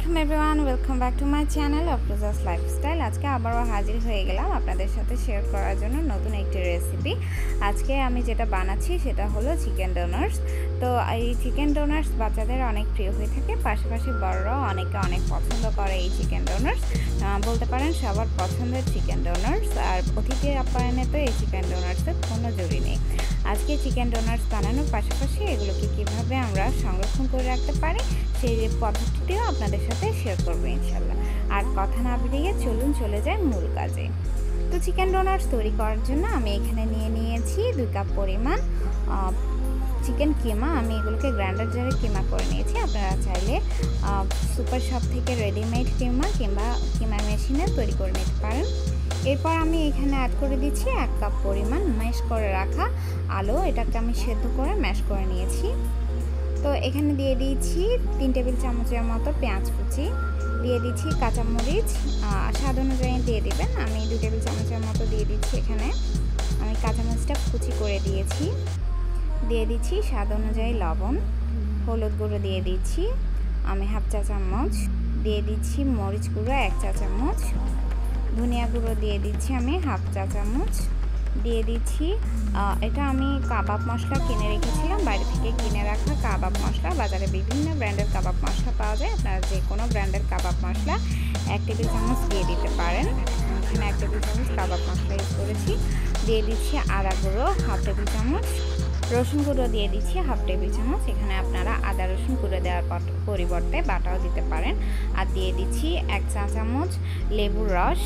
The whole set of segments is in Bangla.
Welcome everyone, welcome back to my channel Afroza's lifestyle. আজকে আবারও হাজির হয়ে গেলাম আপনাদের সাথে শেয়ার করার জন্য নতুন একটি রেসিপি। আজকে আমি যেটা বানাচ্ছি সেটা হলো চিকেন ডোনাটস। তো এই চিকেন ডোনাটস বাচ্চাদের অনেক প্রিয় হয়ে থাকে, পাশাপাশি বড়রাও অনেক পছন্দ করে এই চিকেন ডোনাটস। বলতে পারেন সবার পছন্দের চিকেন ডোনাটস। আর অতিথি আপ্যায়নে তো এই চিকেন ডোনাটসের কোনো জুড়ি নেই। আজকে চিকেন ডোনাটস বানানোর পাশাপাশি এগুলোকে কীভাবে আমরা সংরক্ষণ করে রাখতে পারি সেই পদ্ধতিটিও আপনাদের সাথে শেয়ার করবো ইনশাল্লাহ। আর কথা না বেরিয়ে চলুন চলে যায় মূল কাজে। তো চিকেন ডোনাটস তৈরি করার জন্য আমি এখানে নিয়ে নিয়েছি 2 কাপ পরিমাণ চিকেন কিমা। আমি এগুলোকে গ্রাইন্ডার জারে কিমা করে নিয়েছি। আপনারা চাইলে সুপার শপ থেকে রেডিমেড কিমা কিংবা কিমা মেশিনে তৈরি করে নিতে পারেন। এরপর আমি এখানে অ্যাড করে দিচ্ছি 1 কাপ পরিমাণ ম্যাশ করে রাখা আলু। এটাকে আমি সেদ্ধ করে ম্যাশ করে নিয়েছি। তো এখানে দিয়ে দিয়েছি 3 টেবিল চামচের মতো পেঁয়াজ কুচি, দিয়ে দিচ্ছি কাঁচামরিচ স্বাদ অনুযায়ী দিয়ে দিবেন। আমি 2 টেবিল চামচের মতো দিয়ে দিচ্ছি। এখানে আমি কাঁচামরিচটা কুচি করে দিয়েছি। দিয়ে দিচ্ছি স্বাদ অনুযায়ী লবণ, হলুদ গুঁড়ো দিয়ে দিচ্ছি আমি 1/2 চা চামচ, দিয়ে দিচ্ছি মরিচ গুঁড়ো 1 চা চামচ, ধনিয়া গুঁড়ো দিয়ে দিচ্ছি আমি 1/2 চা চামচ, দিয়ে দিচ্ছি এটা আমি কাবাব মশলা কিনে রেখেছিলাম, বাইরে থেকে কিনে রাখা কাবাব মশলা। বাজারে বিভিন্ন ব্র্যান্ডের কাবাব মশলা পাওয়া যায়, আপনারা যে কোনো ব্র্যান্ডের কাবাব মশলা 1 টেবিল চামচ দিয়ে দিতে পারেন। এখানে 1 টেবিল চামচ কাবাব মশলা ইউজ করেছি। দিয়ে দিচ্ছি আদা গুঁড়ো 1/2 টেবিল চামচ, রসুন গুঁড়ো দিয়ে দিচ্ছি 1/2 টেবিল চামচ। এখানে আপনারা আদা রসুন গুঁড়ো দেওয়ার পরিবর্তে বাটাও দিতে পারেন। আর দিয়ে দিচ্ছি 1 চা চামচ লেবুর রস,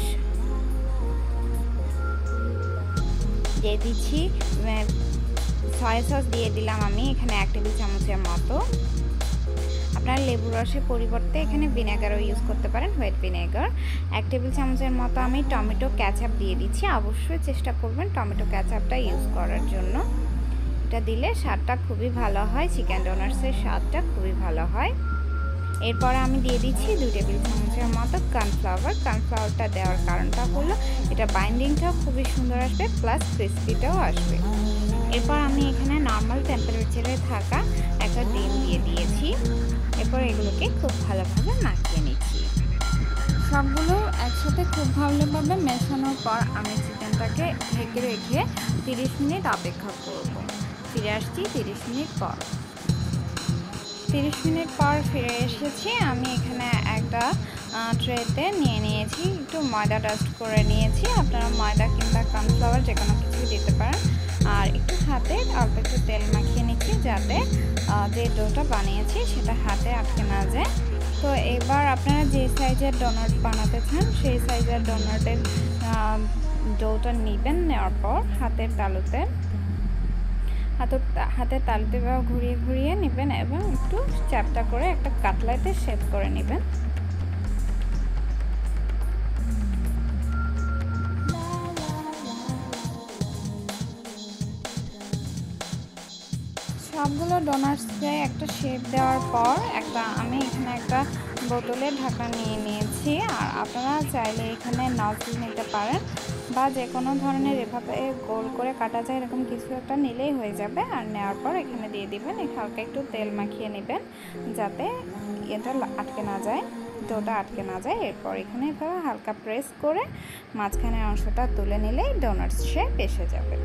দিয়ে দিচ্ছি সয়া সস দিয়ে দিলাম আমি এখানে 1 টেবিল চামচের মতো। আপনারা লেবুর রসের পরিবর্তে এখানে ভিনেগারও ইউজ করতে পারেন, হোয়াইট ভিনেগার। 1 টেবিল চামচের মতো আমি টমেটো ক্যাচআপ দিয়ে দিচ্ছি। অবশ্যই চেষ্টা করবেন টমেটো ক্যাচআপটা ইউজ করার জন্য। এটা দিলে স্বাদটা খুবই ভালো হয়, চিকেন ডোনাটসের স্বাদটা খুবই ভালো হয়। এরপর আমি দিয়ে দিচ্ছি 2 টেবিল চামচের মতো কর্নফ্লাওয়ার। কর্নফ্লাওয়ারটা দেওয়ার কারণটা হলো এটা বাইন্ডিংটাও খুবই সুন্দর আসবে, প্লাস ক্রিস্পিটাও আসবে। এরপর আমি এখানে নর্মাল টেম্পারেচারে থাকা একটা ডিম দিয়ে দিয়েছি। এরপর এগুলোকে খুব ভালোভাবে মাখিয়ে নিচ্ছি। সবগুলো একসাথে খুব ভালোভাবে মেশানোর পর আমি চিকেনটাকে ঢেকে রেখে 30 মিনিট অপেক্ষা করব। ফিরে আসছি 30 মিনিট পর। 30 মিনিট পর ফিরে এসেছি। আমি এখানে একটা ট্রেতে নিয়ে নিয়েছি, একটু ময়দা ডাস্ট করে নিয়েছি। আপনারা ময়দা কিংবা কর্নফ্লাওয়ার যে কোনো কিছু দিতে পারেন। আর একটু হাতে অল্প একটু তেল মাখিয়ে নিচ্ছি যাতে যে ডোটা বানিয়েছি সেটা হাতে আটকে না যায়। তো এবার আপনারা যে সাইজের ডোনাট বানাতে চান সেই সাইজের ডোনাটের ডোটা নেবেন। নেওয়ার পর হাতের তালুতে ঘুরিয়ে নেবেন এবং একটু চ্যাপটা করে একটা কাটলাইতে শেপ করে নেবেন। সবগুলো ডোনাটসকে একটা শেপ দেওয়ার পর আমি এখানে একটা বোতলে ঢাকা নিয়ে নিয়েছি। আর আপনারা চাইলে এখানে নজল নিতে পারেন বা যে কোনো ধরনের এভাবে গোল করে কাটা যায় এরকম কিছু একটা নিলেই হয়ে যাবে। আর নেওয়ার পর এখানে দিয়ে দিবেন, হালকা একটু তেল মাখিয়ে নেবেন যাতে এটা আটকে না যায়, ডোটা আটকে না যায়। এরপর এখানে এভাবে হালকা প্রেস করে মাঝখানের অংশটা তুলে নিলেই ডোনাটস শেপ এসে যাবে।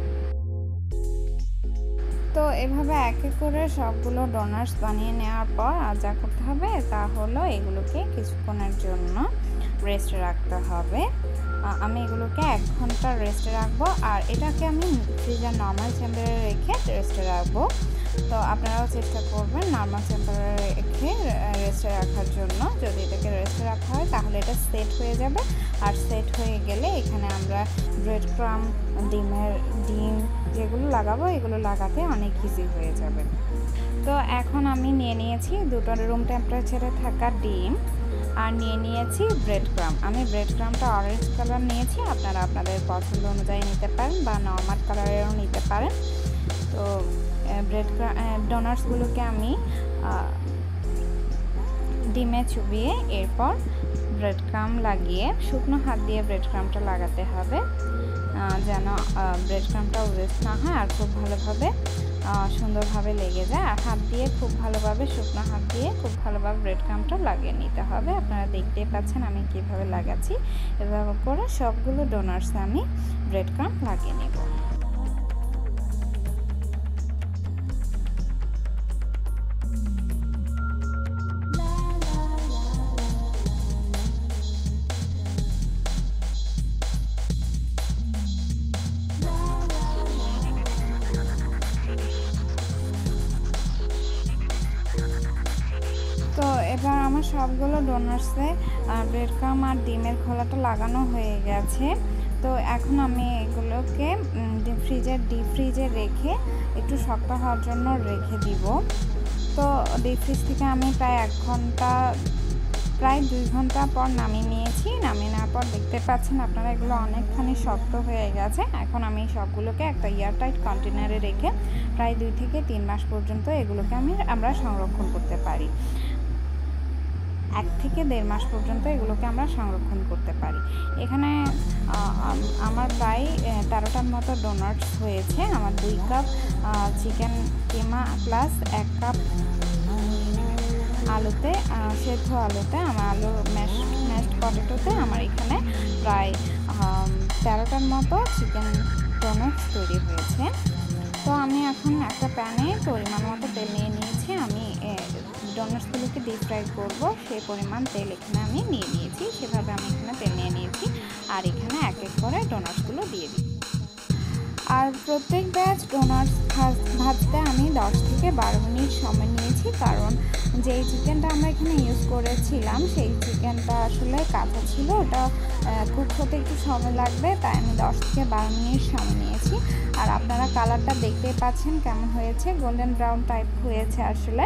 তো এভাবে এক এক করে সবগুলো ডোনাটস বানিয়ে নেওয়ার পর আর যা করতে হবে তা হলো এগুলোকে কিছুক্ষণের জন্য রেস্টে রাখতে হবে। আমি এগুলোকে 1 ঘন্টা রেস্টে রাখবো। আর এটাকে আমি ফ্রিজের নর্মাল টেম্পারেচারে রেখে রেস্টে রাখবো। তো আপনারাও চেষ্টা করবেন নর্মাল টেম্পারেচারে রেখে রেস্টে রাখার জন্য। যদি এটাকে রেস্টে রাখা হয় তাহলে এটা সেট হয়ে যাবে। আর সেট হয়ে গেলে এখানে আমরা ব্রেড ক্রাম্ব, ডিম যেগুলো লাগাবো এগুলো লাগাতে অনেক ইজি হয়ে যাবে। তো এখন আমি নিয়ে নিয়েছি 2টো রুম টেম্পারেচারে থাকা ডিম আর নিয়ে নিয়েছি ব্রেড ক্রাম্ব। আমি ব্রেড ক্রাম্বটা অরেঞ্জ কালার নিয়েছি, আপনারা আপনাদের পছন্দ অনুযায়ী নিতে পারেন বা নর্মাল কালারেরও নিতে পারেন। তো ডোনাটসগুলোকে আমি ডিমে চুবিয়ে এরপর ব্রেড ক্রাম্ব লাগিয়ে শুকনো হাত দিয়ে ব্রেড ক্রাম্বটা লাগাতে হবে যেন ব্রেড ক্রাম্বটা ওয়েস্ট না হয় আর খুব ভালোভাবে সুন্দরভাবে লেগে যায়। আর হাত দিয়ে খুব ভালোভাবে, শুকনো হাত দিয়ে খুব ভালোভাবে ব্রেড ক্রাম্বটা লাগিয়ে নিতে হবে। আপনারা দেখতেই পাচ্ছেন আমি কীভাবে লাগাচ্ছি। এভাবে করে সবগুলো ডোনাটসে আমি ব্রেড ক্রাম্ব লাগিয়ে নেব। তো এবার আমার সবগুলো ডোনাটসে ব্রেড ক্রাম্ব আর ডিমের খোলাটা লাগানো হয়ে গেছে। তো এখন আমি এগুলোকে ডিপ ফ্রিজে রেখে একটু শক্ত হওয়ার জন্য রেখে দিব। তো ডিপ ফ্রিজ থেকে আমি প্রায় 2 ঘন্টা পর নামিয়ে নিয়েছি। নামিয়ে নেওয়ার পর দেখতে পাচ্ছেন আপনারা এগুলো অনেকখানি শক্ত হয়ে গেছে। এখন আমি সবগুলোকে একটা এয়ারটাইট কন্টেনারে রেখে প্রায় 2 থেকে 3 মাস পর্যন্ত এগুলোকে আমরা সংরক্ষণ করতে পারি। 1 থেকে 1.5 মাস পর্যন্ত এগুলোকে আমরা সংরক্ষণ করতে পারি। এখানে আমার প্রায় 13টার মতো ডোনাটস হয়েছে। আমার 2 কাপ চিকেন কিমা প্লাস 1 কাপ আলুতে, সেদ্ধ আলুতে, আমার আলু ম্যাশড পটেটোতে আমার এখানে প্রায় 13টার মতো চিকেন ডোনাটস তৈরি হয়েছে। তো আমি এখন একটা প্যানে পরিমাণ মতো তেল নিয়ে নিয়েছি। আমি ডোনাটসগুলোকে ডিপ ফ্রাই করব, সেই পরিমাণ তেল এখানে আমি নিয়ে নিয়েছি। সেভাবে আমি এখানে তেল নিয়ে নিয়েছি আর এখানে এক এক করে ডোনাটসগুলো দিয়ে দিই। আর প্রত্যেক ব্যাচ ডোনাটস ভাজতে আমি 10 থেকে 12 মিনিট সময় নিয়েছি, কারণ যেই চিকেনটা আমরা এখানে ইউজ করেছিলাম সেই চিকেনটা আসলে কাঁচা ছিল, ওটা কুক হতে একটু সময় লাগবে, তাই আমি 10 থেকে 12 মিনিট সময় নিয়েছি। আর আপনারা কালারটা দেখতেই পাচ্ছেন কেমন হয়েছে, গোল্ডেন ব্রাউন টাইপ হয়েছে। আসলে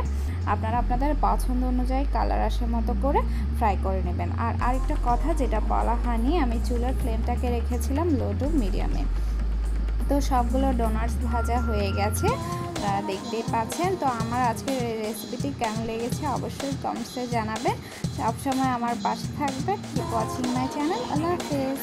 আপনারা আপনাদের পছন্দ অনুযায়ী কালার আসার মতো করে ফ্রাই করে নেবেন। আর আরেকটা কথা যেটা বলা হয়নি, আমি চুলার ফ্লেমটাকে রেখেছিলাম লো টু মিডিয়ামে। তো সবগুলো ডোনাটস ভাজা হয়ে গেছে, আপনারা দেখতেই পাচ্ছেন। তো আমার আজকের রেসিপিটি কেমন লেগেছে অবশ্যই কমেন্টসে জানাবেন। সবসময় আমার পাশে থাকবেন। Keep watching my channel. আল্লাহ হাফেজ।